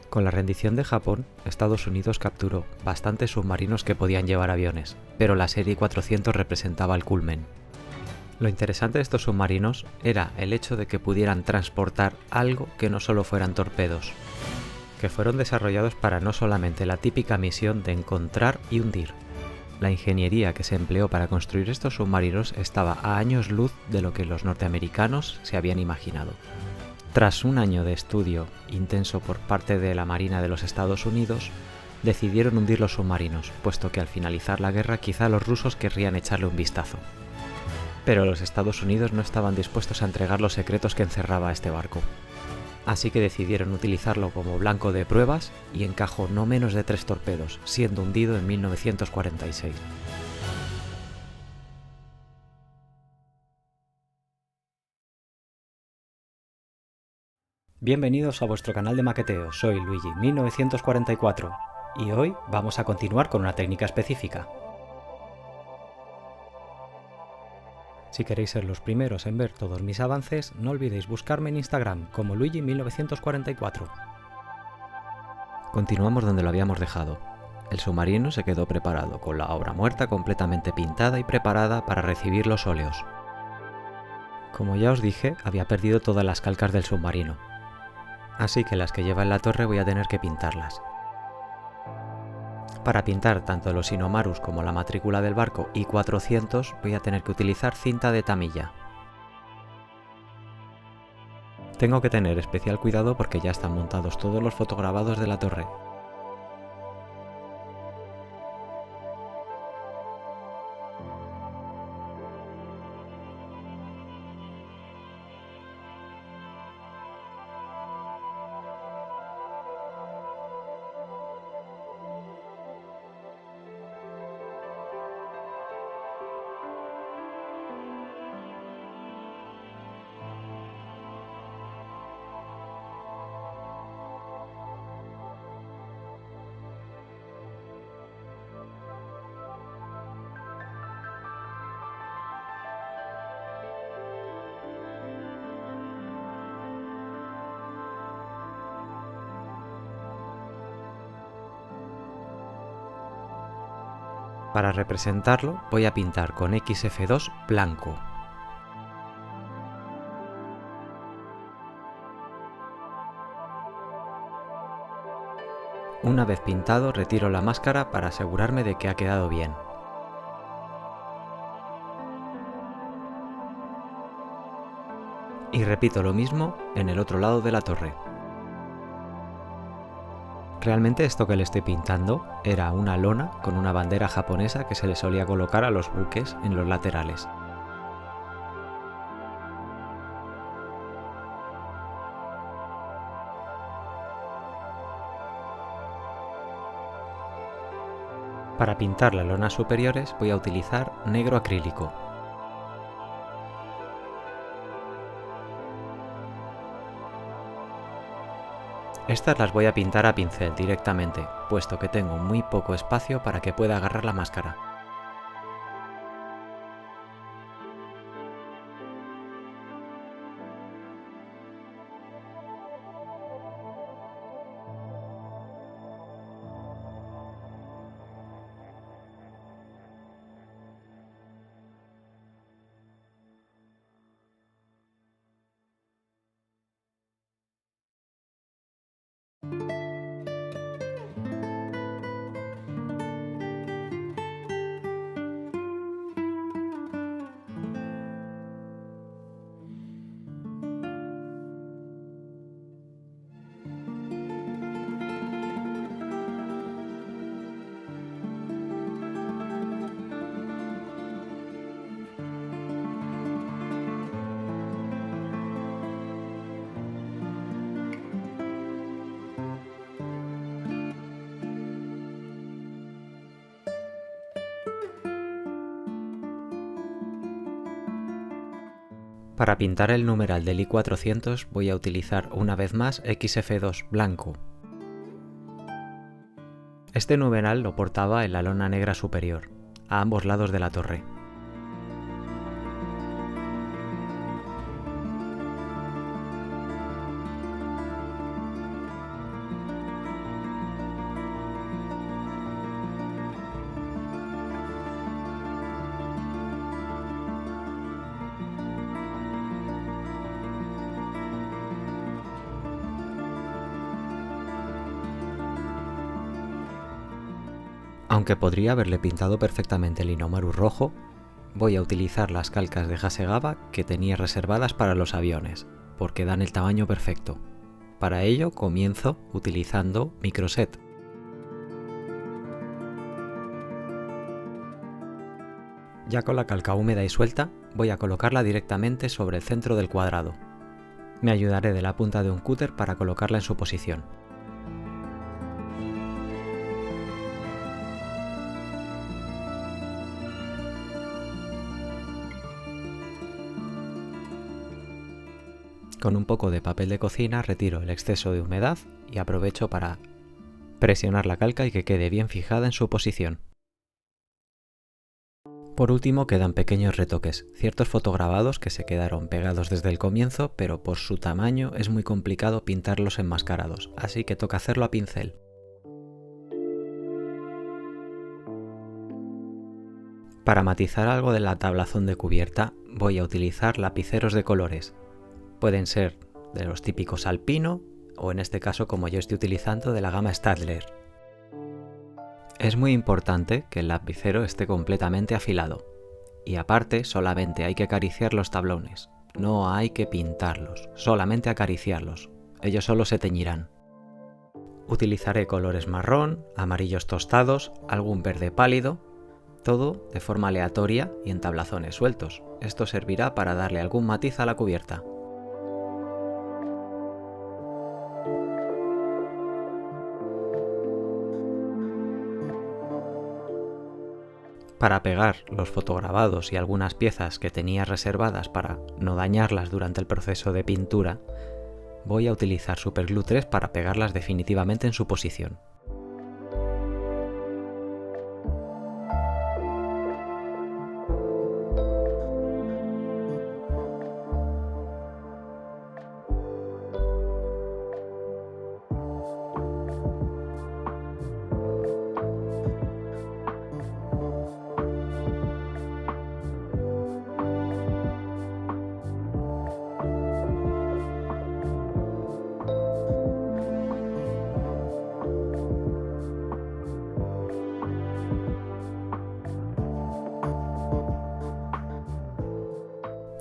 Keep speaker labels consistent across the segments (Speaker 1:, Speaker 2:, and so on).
Speaker 1: Con la rendición de Japón, Estados Unidos capturó bastantes submarinos que podían llevar aviones, pero la serie 400 representaba el culmen. Lo interesante de estos submarinos era el hecho de que pudieran transportar algo que no solo fueran torpedos, que fueron desarrollados para no solamente la típica misión de encontrar y hundir. La ingeniería que se empleó para construir estos submarinos estaba a años luz de lo que los norteamericanos se habían imaginado. Tras un año de estudio intenso por parte de la Marina de los Estados Unidos, decidieron hundir los submarinos, puesto que al finalizar la guerra quizá los rusos querrían echarle un vistazo. Pero los Estados Unidos no estaban dispuestos a entregar los secretos que encerraba este barco. Así que decidieron utilizarlo como blanco de pruebas y encajó no menos de 3 torpedos, siendo hundido en 1946. Bienvenidos a vuestro canal de maqueteo, soy Luigi1944 y hoy vamos a continuar con una técnica específica. Si queréis ser los primeros en ver todos mis avances, no olvidéis buscarme en Instagram como Luigi1944. Continuamos donde lo habíamos dejado. El submarino se quedó preparado con la obra muerta completamente pintada y preparada para recibir los óleos. Como ya os dije, había perdido todas las calcas del submarino, así que las que lleva en la torre voy a tener que pintarlas. Para pintar tanto los Inomarus como la matrícula del barco I-400 voy a tener que utilizar cinta de tamilla. Tengo que tener especial cuidado porque ya están montados todos los fotograbados de la torre. Para representarlo voy a pintar con XF2 blanco. Una vez pintado retiro la máscara para asegurarme de que ha quedado bien. Y repito lo mismo en el otro lado de la torre. Realmente esto que le estoy pintando era una lona con una bandera japonesa que se le solía colocar a los buques en los laterales. Para pintar las lonas superiores voy a utilizar negro acrílico. Estas las voy a pintar a pincel directamente, puesto que tengo muy poco espacio para que pueda agarrar la máscara. Para pintar el numeral del I-400 voy a utilizar una vez más XF2 blanco. Este numeral lo portaba en la lona negra superior, a ambos lados de la torre. Aunque podría haberle pintado perfectamente el Hinomaru rojo, voy a utilizar las calcas de Hasegawa que tenía reservadas para los aviones, porque dan el tamaño perfecto. Para ello comienzo utilizando Microset. Ya con la calca húmeda y suelta, voy a colocarla directamente sobre el centro del cuadrado. Me ayudaré de la punta de un cúter para colocarla en su posición. Con un poco de papel de cocina retiro el exceso de humedad y aprovecho para presionar la calca y que quede bien fijada en su posición. Por último quedan pequeños retoques, ciertos fotograbados que se quedaron pegados desde el comienzo, pero por su tamaño es muy complicado pintarlos enmascarados, así que toca hacerlo a pincel. Para matizar algo de la tablazón de cubierta voy a utilizar lapiceros de colores. Pueden ser de los típicos alpino o en este caso como yo estoy utilizando de la gama Staedtler. Es muy importante que el lapicero esté completamente afilado y aparte solamente hay que acariciar los tablones, no hay que pintarlos, solamente acariciarlos, ellos solo se teñirán. Utilizaré colores marrón, amarillos tostados, algún verde pálido, todo de forma aleatoria y en tablazones sueltos. Esto servirá para darle algún matiz a la cubierta. Para pegar los fotograbados y algunas piezas que tenía reservadas para no dañarlas durante el proceso de pintura, voy a utilizar Superglue 3 para pegarlas definitivamente en su posición.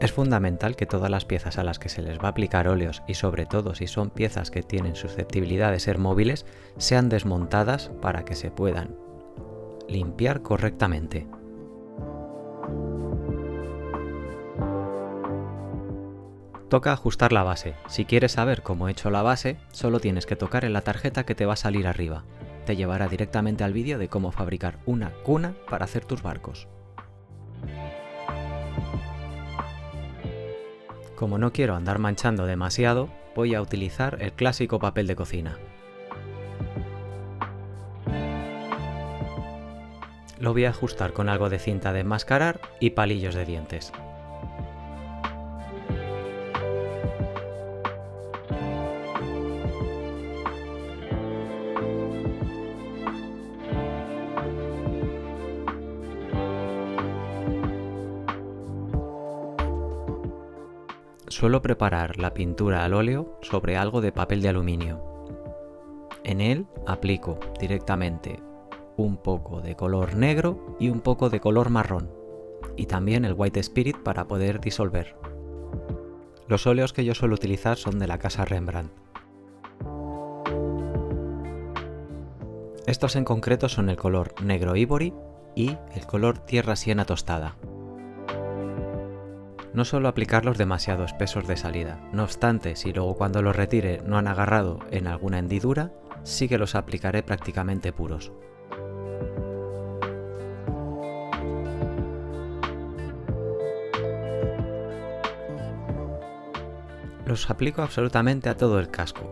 Speaker 1: Es fundamental que todas las piezas a las que se les va a aplicar óleos y sobre todo si son piezas que tienen susceptibilidad de ser móviles, sean desmontadas para que se puedan limpiar correctamente. Toca ajustar la base. Si quieres saber cómo he hecho la base, solo tienes que tocar en la tarjeta que te va a salir arriba. Te llevará directamente al vídeo de cómo fabricar una cuna para hacer tus barcos. Como no quiero andar manchando demasiado, voy a utilizar el clásico papel de cocina. Lo voy a ajustar con algo de cinta de enmascarar y palillos de dientes. Suelo preparar la pintura al óleo sobre algo de papel de aluminio. En él aplico directamente un poco de color negro y un poco de color marrón, y también el White Spirit para poder disolver. Los óleos que yo suelo utilizar son de la casa Rembrandt. Estos en concreto son el color negro ivory y el color tierra siena tostada. No suelo aplicarlos demasiado espesos de salida, no obstante, si luego cuando los retire no han agarrado en alguna hendidura, sí que los aplicaré prácticamente puros. Los aplico absolutamente a todo el casco,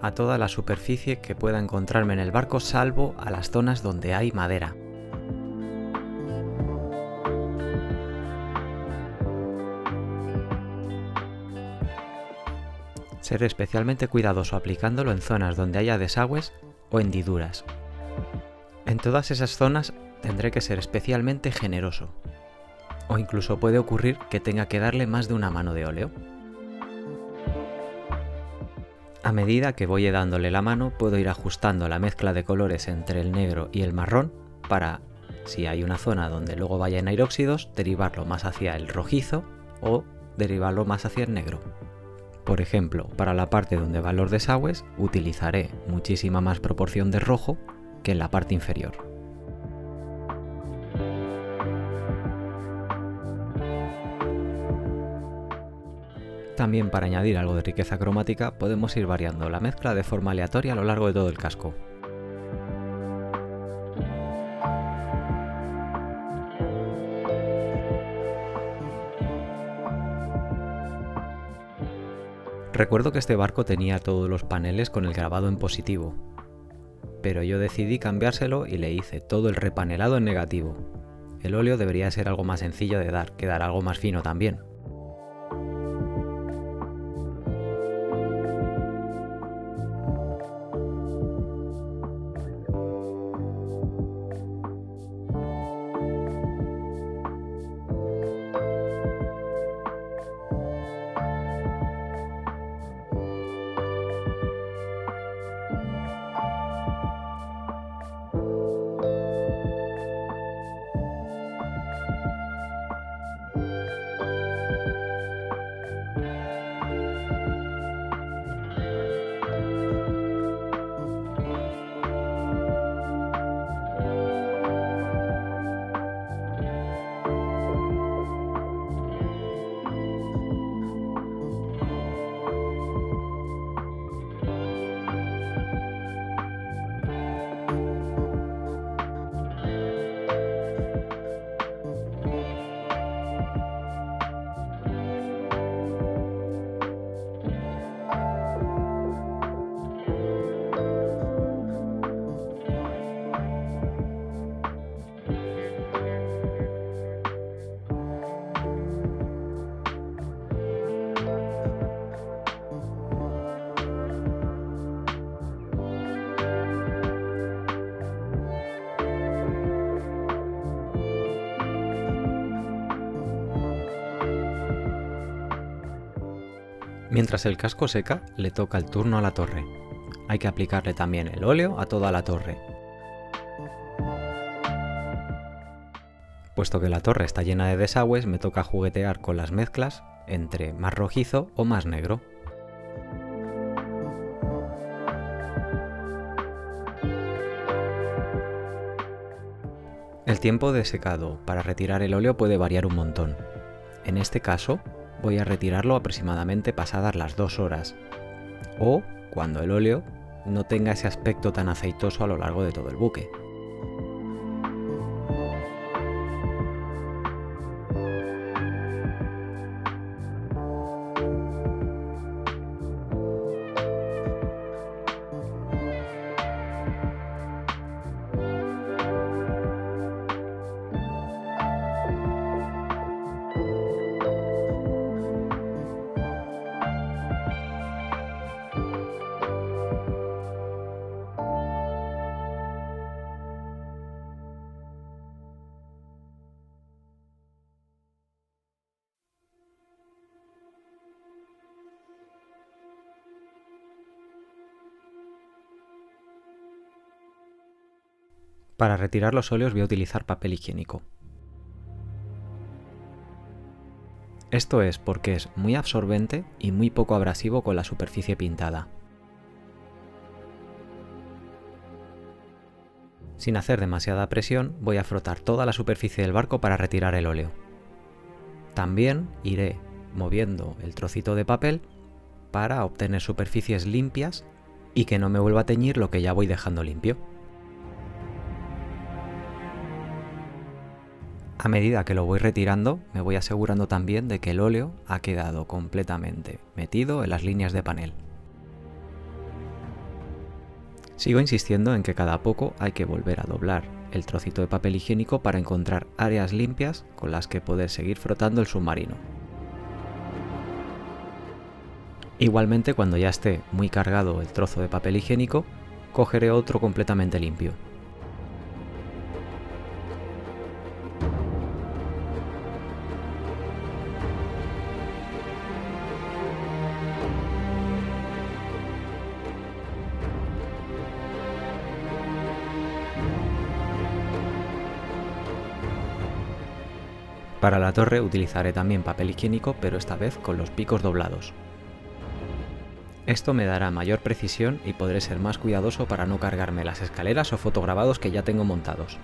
Speaker 1: a toda la superficie que pueda encontrarme en el barco, salvo a las zonas donde hay madera. Seré especialmente cuidadoso aplicándolo en zonas donde haya desagües o hendiduras. En todas esas zonas tendré que ser especialmente generoso, o incluso puede ocurrir que tenga que darle más de una mano de óleo. A medida que voy dándole la mano puedo ir ajustando la mezcla de colores entre el negro y el marrón para, si hay una zona donde luego vayan a ir óxidos, derivarlo más hacia el rojizo o derivarlo más hacia el negro. Por ejemplo, para la parte donde van los desagües utilizaré muchísima más proporción de rojo que en la parte inferior. También para añadir algo de riqueza cromática podemos ir variando la mezcla de forma aleatoria a lo largo de todo el casco. Recuerdo que este barco tenía todos los paneles con el grabado en positivo, pero yo decidí cambiárselo y le hice todo el repanelado en negativo. El óleo debería ser algo más sencillo de dar, quedar algo más fino también. Mientras el casco seca, le toca el turno a la torre. Hay que aplicarle también el óleo a toda la torre. Puesto que la torre está llena de desagües, me toca juguetear con las mezclas entre más rojizo o más negro. El tiempo de secado para retirar el óleo puede variar un montón. En este caso, voy a retirarlo aproximadamente pasadas las 2 horas, o cuando el óleo no tenga ese aspecto tan aceitoso a lo largo de todo el buque. Para retirar los óleos voy a utilizar papel higiénico. Esto es porque es muy absorbente y muy poco abrasivo con la superficie pintada. Sin hacer demasiada presión, voy a frotar toda la superficie del barco para retirar el óleo. También iré moviendo el trocito de papel para obtener superficies limpias y que no me vuelva a teñir lo que ya voy dejando limpio. A medida que lo voy retirando, me voy asegurando también de que el óleo ha quedado completamente metido en las líneas de panel. Sigo insistiendo en que cada poco hay que volver a doblar el trocito de papel higiénico para encontrar áreas limpias con las que poder seguir frotando el submarino. Igualmente, cuando ya esté muy cargado el trozo de papel higiénico, cogeré otro completamente limpio. Para la torre utilizaré también papel higiénico, pero esta vez con los picos doblados. Esto me dará mayor precisión y podré ser más cuidadoso para no cargarme las escaleras o fotograbados que ya tengo montados.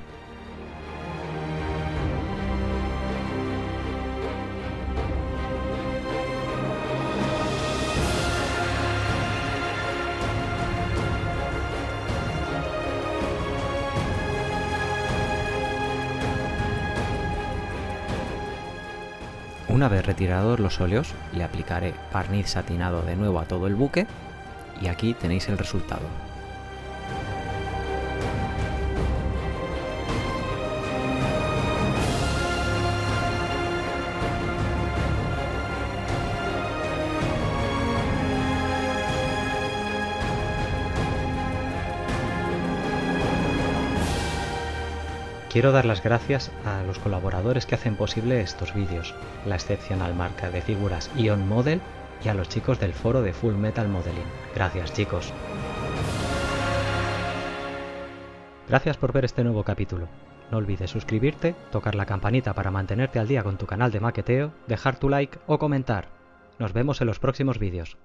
Speaker 1: Una vez retirados los óleos, le aplicaré barniz satinado de nuevo a todo el buque y aquí tenéis el resultado. Quiero dar las gracias a los colaboradores que hacen posible estos vídeos, la excepcional marca de figuras Ion Model y a los chicos del foro de Full Metal Modeling. Gracias, chicos. Gracias por ver este nuevo capítulo. No olvides suscribirte, tocar la campanita para mantenerte al día con tu canal de maqueteo, dejar tu like o comentar. Nos vemos en los próximos vídeos.